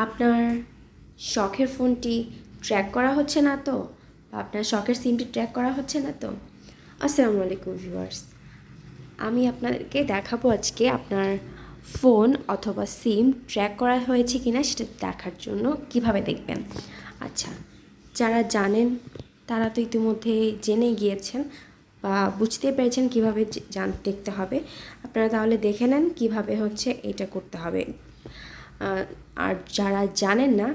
আপনার শখের ফোনটি ট্র্যাক করা হচ্ছে না তো, বা আপনার শখের সিমটি ট্র্যাক করা হচ্ছে না তো? আসসালামু আলাইকুম ভিউয়ার্স, আমি আপনাদেরকে দেখাবো আজকে আপনার ফোন অথবা সিম ট্র্যাক করা হয়েছে কিনা সেটা দেখার জন্য কিভাবে দেখবেন। আচ্ছা, যারা জানেন তারা তো ইতিমধ্যে জেনে গিয়েছেন বা বুঝতে পেরেছেন কীভাবে দেখতে হবে। আপনারা তাহলে দেখে নেন কীভাবে হচ্ছে এটা করতে হবে। আর যারা জানেন না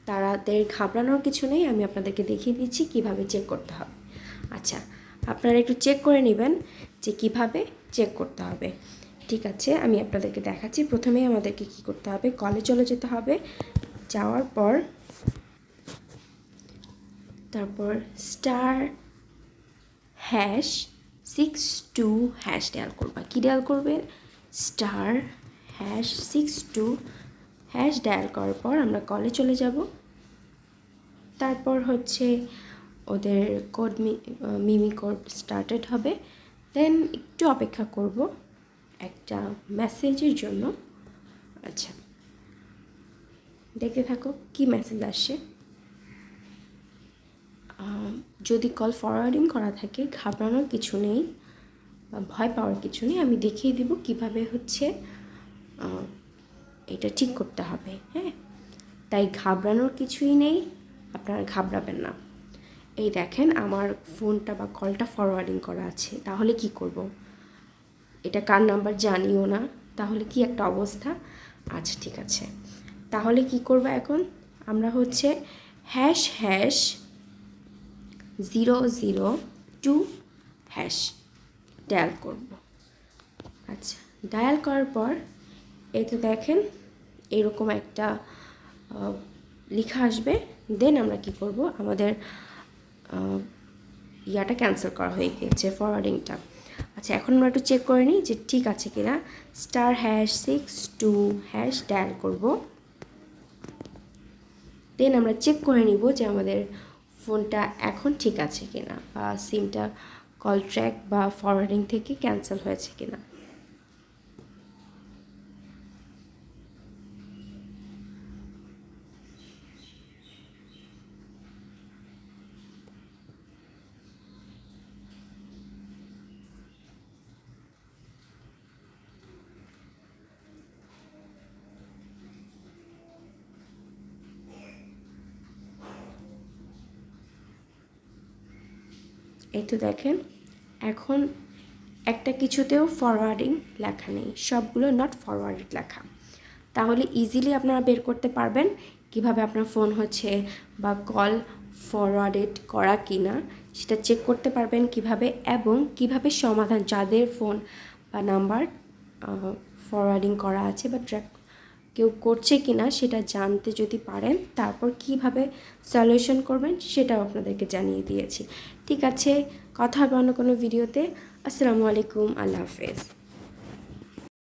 তাদের ঘাবড়ানোর কিছু নেই, আমি আপনাদেরকে দেখিয়ে দিচ্ছি কিভাবে চেক করতে হবে। আচ্ছা, আপনারা একটু চেক করে নেবেন যে কিভাবে চেক করতে হবে। ঠিক আছে, আমি আপনাদেরকে দেখাচ্ছি। প্রথমেই আমাদেরকে কি করতে হবে, কলে চলে যেতে হবে। যাওয়ার পর তারপর *#62# ডায়াল করবা। কী ডায়াল করবে? *#62# ডায়াল করার পর আমরা কলে চলে যাব। তারপর হচ্ছে ওদের কোড মিমি কোড স্টার্টেড হবে। দেন একটু অপেক্ষা করব একটা মেসেজের জন্য। আচ্ছা, দেখতে থাকো কি মেসেজ আসছে। যদি কল ফরওয়ার্ডিং করা থাকে ঘাবড়ানোর কিছু নেই বা ভয় পাওয়ার কিছু নেই। আমি দেখিয়ে দিব কিভাবে হচ্ছে এটা ঠিক করতে হবে। হ্যাঁ, তাই ঘাবড়ানোর কিছুই নেই, আপনারা ঘাবড়াবেন না। এই দেখেন আমার ফোনটা বা কলটা ফরওয়ার্ডিং করা আছে, তাহলে কি করব? এটা কার নাম্বার জানিও না, তাহলে কি একটা অবস্থা। আচ্ছা ঠিক আছে, তাহলে কি করব এখন? আমরা হচ্ছে #002# ডায়াল করব। আচ্ছা, ডায়াল করার পর এই তো দেখেন এরকম একটা লেখা আসবে। দেন আমরা কি করব, আমাদের ইয়াটা ক্যান্সেল করা হয়ে গিয়েছে, ফরওয়ার্ডিংটা। আচ্ছা, এখন আমরা একটু চেক করে নিই যে ঠিক আছে কিনা। *#62# ডায়াল করব। দেন আমরা চেক করে নিব যে আমাদের ফোনটা এখন ঠিক আছে কিনা, বা সিমটা কল ট্র্যাক বা ফরওয়ার্ডিং থেকে ক্যান্সেল হয়েছে কিনা। এই তো দেখেন এখন একটা কিছুতেও ফরওয়ার্ডিং লেখা নেই, সবগুলো নট ফরওয়ার্ডেড লেখা। তাহলে ইজিলি আপনারা বের করতে পারবেন কিভাবে আপনার ফোন হচ্ছে বা কল ফরওয়ার্ডেড করা কিনা সেটা চেক করতে পারবেন কিভাবে, এবং কিভাবে সমাধান, যাদের ফোন বা নাম্বার ফরওয়ার্ডিং করা আছে বা ট্র্যাক কেউ করছে কিনা সেটা জানতে যদি পারেন, তারপর কিভাবে সলিউশন করবেন সেটাও আপনাদেরকে জানিয়ে দিয়েছি। ঠিক আছে, কথা হবে অন্য কোনো ভিডিওতে। আসসালামু আলাইকুম, আল্লাহ হাফেজ।